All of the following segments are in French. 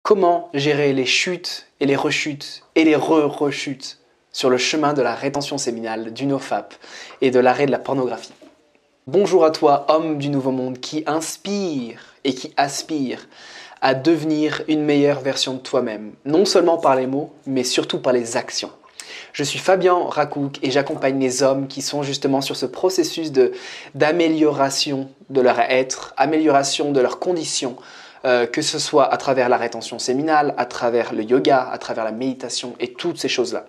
Comment gérer les chutes et les rechutes et les re-rechutes sur le chemin de la rétention séminale, du nofap et de l'arrêt de la pornographie? Bonjour à toi, homme du nouveau monde qui inspire et qui aspire à devenir une meilleure version de toi-même, non seulement par les mots, mais surtout par les actions. Je suis Fabien Racouk et j'accompagne les hommes qui sont justement sur ce processus d'amélioration de leur être, amélioration de leurs conditions, que ce soit à travers la rétention séminale, à travers le yoga, à travers la méditation et toutes ces choses-là.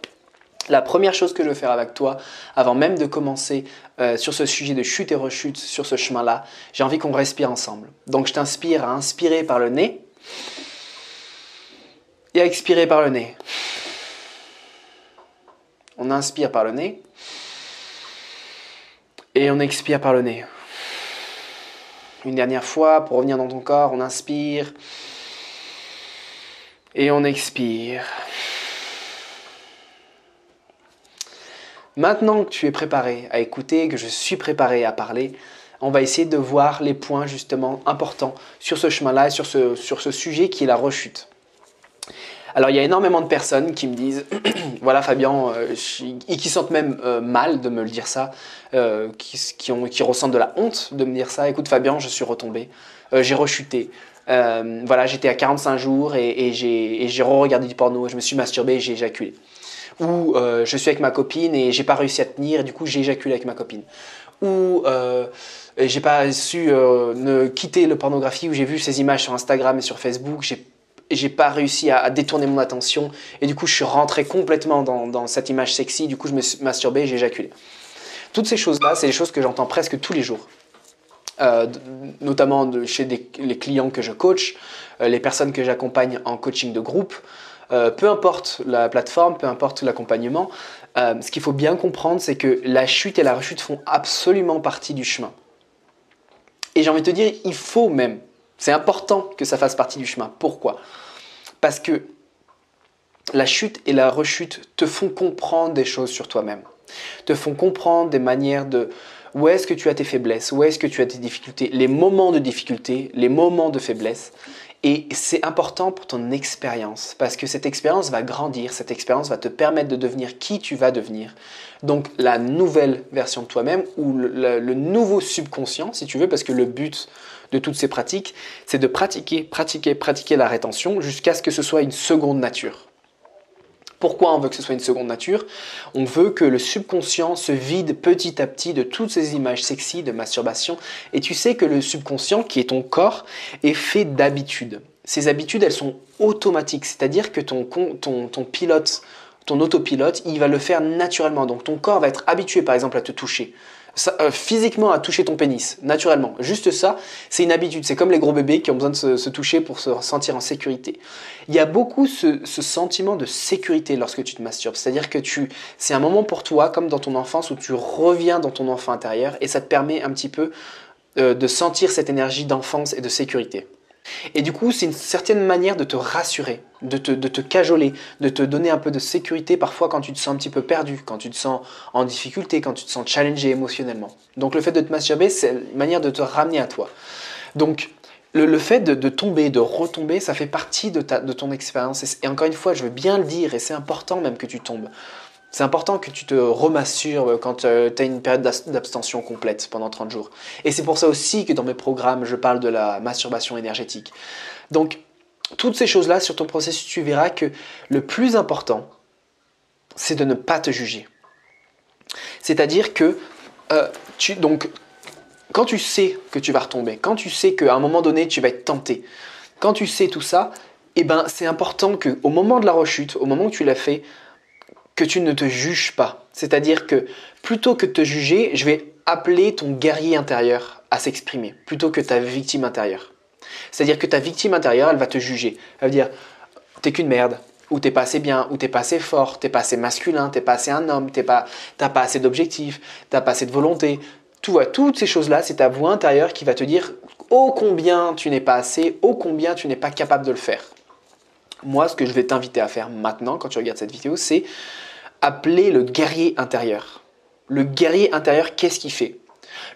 La première chose que je veux faire avec toi, avant même de commencer sur ce sujet de chute et rechute, sur ce chemin-là, j'ai envie qu'on respire ensemble. Donc je t'inspire à inspirer par le nez et à expirer par le nez. On inspire par le nez et on expire par le nez. Une dernière fois, pour revenir dans ton corps, on inspire et on expire. Maintenant que tu es préparé à écouter, que je suis préparé à parler, on va essayer de voir les points justement importants sur ce chemin-là et sur ce sujet qui est la rechute. Alors il y a énormément de personnes qui me disent « Voilà Fabien », et qui sentent même mal de me le dire ça, qui ressentent de la honte de me dire ça. « Écoute Fabien, je suis retombé, j'ai rechuté. Voilà, j'étais à 45 jours et j'ai re-regardé du porno, je me suis masturbé et j'ai éjaculé. » Ou je suis avec ma copine et j'ai pas réussi à tenir et du coup j'ai éjaculé avec ma copine. Ou j'ai pas su ne quitter le pornographie, où j'ai vu ces images sur Instagram et sur Facebook, j'ai pas réussi à détourner mon attention et du coup je suis rentré complètement dans cette image sexy, du coup je me suis masturbé et j'ai éjaculé. Toutes ces choses-là, c'est des choses que j'entends presque tous les jours. Notamment chez les clients que je coach, les personnes que j'accompagne en coaching de groupe. Peu importe la plateforme, peu importe l'accompagnement, ce qu'il faut bien comprendre, c'est que la chute et la rechute font absolument partie du chemin. Et j'ai envie de te dire, il faut même, c'est important que ça fasse partie du chemin. Pourquoi? Parce que la chute et la rechute te font comprendre des choses sur toi-même, te font comprendre des manières de où est-ce que tu as tes faiblesses, où est-ce que tu as tes difficultés, les moments de difficulté, les moments de faiblesse. Et c'est important pour ton expérience, parce que cette expérience va grandir, cette expérience va te permettre de devenir qui tu vas devenir. Donc la nouvelle version de toi-même, ou le nouveau subconscient, si tu veux, parce que le but de toutes ces pratiques, c'est de pratiquer la rétention jusqu'à ce que ce soit une seconde nature. Pourquoi on veut que ce soit une seconde nature? On veut que le subconscient se vide petit à petit de toutes ces images sexy de masturbation. Et tu sais que le subconscient, qui est ton corps, est fait d'habitudes. Ces habitudes, elles sont automatiques, c'est-à-dire que ton pilote, ton autopilote, il va le faire naturellement. Donc ton corps va être habitué par exemple à te toucher. Physiquement à toucher ton pénis, naturellement. Juste ça, c'est une habitude. C'est comme les gros bébés qui ont besoin de se toucher pour se sentir en sécurité. Il y a beaucoup ce sentiment de sécurité lorsque tu te masturbes. C'est-à-dire que c'est un moment pour toi, comme dans ton enfance, où tu reviens dans ton enfant intérieur et ça te permet un petit peu de sentir cette énergie d'enfance et de sécurité. Et du coup, c'est une certaine manière de te rassurer, de te cajoler, de te donner un peu de sécurité parfois quand tu te sens un petit peu perdu, quand tu te sens en difficulté, quand tu te sens challengé émotionnellement. Donc le fait de te masturber, c'est une manière de te ramener à toi. Donc le fait de tomber, de retomber, ça fait partie de ton expérience. Et encore une fois, je veux bien le dire, et c'est important même que tu tombes. C'est important que tu te remasturbes quand tu as une période d'abstention complète pendant 30 jours. Et c'est pour ça aussi que dans mes programmes, je parle de la masturbation énergétique. Donc, toutes ces choses-là sur ton processus, tu verras que le plus important, c'est de ne pas te juger. C'est-à-dire que quand tu sais que tu vas retomber, quand tu sais qu'à un moment donné, tu vas être tenté, quand tu sais tout ça, eh ben, c'est important qu'au moment de la rechute, au moment où tu l'as fait, que tu ne te juges pas. C'est-à-dire que plutôt que de te juger, je vais appeler ton guerrier intérieur à s'exprimer, plutôt que ta victime intérieure. C'est-à-dire que ta victime intérieure, elle va te juger. Elle va dire « t'es qu'une merde », ou « t'es pas assez bien », ou « t'es pas assez fort », « t'es pas assez masculin », « t'es pas assez un homme », t'as pas assez d'objectifs, t'as pas assez de volonté. Toutes ces choses-là, c'est ta voix intérieure qui va te dire « ô combien tu n'es pas assez, ô combien tu n'es pas capable de le faire ». Moi, ce que je vais t'inviter à faire maintenant, quand tu regardes cette vidéo, c'est appeler le guerrier intérieur. Le guerrier intérieur, qu'est-ce qu'il fait?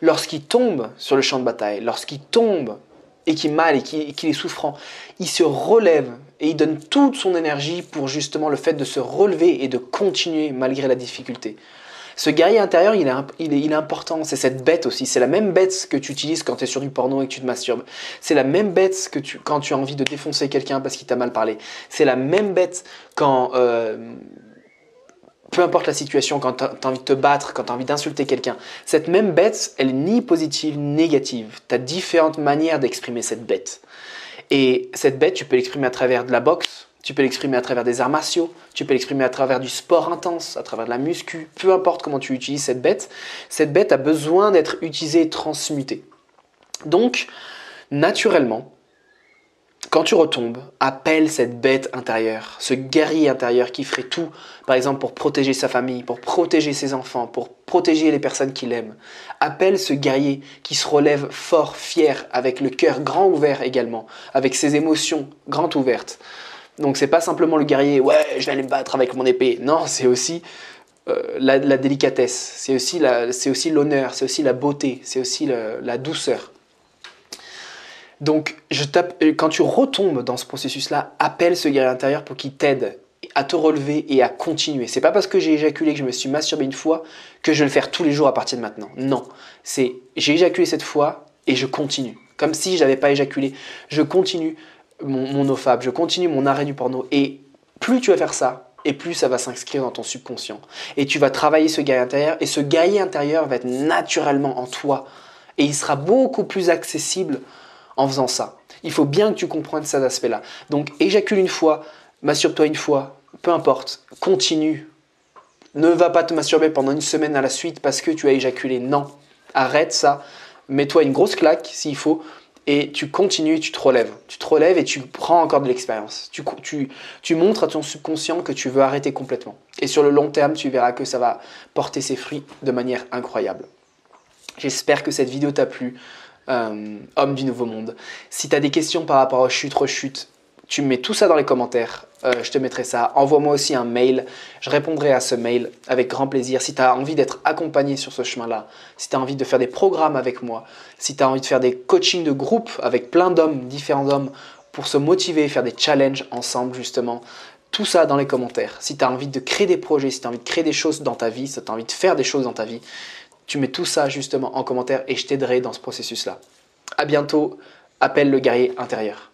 Lorsqu'il tombe sur le champ de bataille, lorsqu'il tombe et qu'il est mal et qu'il est souffrant, il se relève Et il donne toute son énergie pour justement le fait de se relever et de continuer malgré la difficulté. Ce guerrier intérieur, il est important. C'est cette bête aussi. C'est la même bête que tu utilises quand tu es sur du porno et que tu te masturbes. C'est la même bête quand tu as envie de défoncer quelqu'un parce qu'il t'a mal parlé. C'est la même bête quand... peu importe la situation, quand tu as envie de te battre, quand tu as envie d'insulter quelqu'un. Cette même bête, elle n'est ni positive ni négative. Tu as différentes manières d'exprimer cette bête. Et cette bête, tu peux l'exprimer à travers de la boxe, tu peux l'exprimer à travers des arts martiaux, tu peux l'exprimer à travers du sport intense, à travers de la muscu, peu importe comment tu utilises cette bête a besoin d'être utilisée et transmutée. Donc, naturellement, quand tu retombes, appelle cette bête intérieure, ce guerrier intérieur qui ferait tout, par exemple pour protéger sa famille, pour protéger ses enfants, pour protéger les personnes qu'il aime. Appelle ce guerrier qui se relève fort, fier, avec le cœur grand ouvert également, avec ses émotions grand ouvertes. Donc c'est pas simplement le guerrier, ouais, je vais aller me battre avec mon épée. Non, c'est aussi la délicatesse, c'est aussi l'honneur, c'est aussi la beauté, c'est aussi la douceur. Donc, quand tu retombes dans ce processus-là, appelle ce guerrier intérieur pour qu'il t'aide à te relever et à continuer. C'est pas parce que j'ai éjaculé, que je me suis masturbé une fois, que je vais le faire tous les jours à partir de maintenant. Non, c'est j'ai éjaculé cette fois et je continue. Comme si je n'avais pas éjaculé, je continue mon nofab, je continue mon arrêt du porno. Et plus tu vas faire ça, et plus ça va s'inscrire dans ton subconscient. Et tu vas travailler ce guerrier intérieur, et ce guerrier intérieur va être naturellement en toi. Et il sera beaucoup plus accessible en faisant ça. Il faut bien que tu comprennes cet aspect-là. Donc, éjacule une fois, masturbe-toi une fois, peu importe, continue. Ne va pas te masturber pendant une semaine à la suite parce que tu as éjaculé. Non, arrête ça. Mets-toi une grosse claque s'il faut et tu continues, tu te relèves. Tu te relèves et tu prends encore de l'expérience. Tu montres à ton subconscient que tu veux arrêter complètement. Et sur le long terme, tu verras que ça va porter ses fruits de manière incroyable. J'espère que cette vidéo t'a plu. Homme du nouveau monde. Si tu as des questions par rapport aux chutes, rechutes, tu me mets tout ça dans les commentaires. Je te mettrai ça. Envoie-moi aussi un mail. Je répondrai à ce mail avec grand plaisir. Si tu as envie d'être accompagné sur ce chemin-là, si tu as envie de faire des programmes avec moi, si tu as envie de faire des coachings de groupe avec plein d'hommes, différents hommes, pour se motiver, faire des challenges ensemble justement, tout ça dans les commentaires. Si tu as envie de créer des projets, si tu as envie de créer des choses dans ta vie, si tu as envie de faire des choses dans ta vie, tu mets tout ça justement en commentaire et je t'aiderai dans ce processus-là. À bientôt, appelle le guerrier intérieur.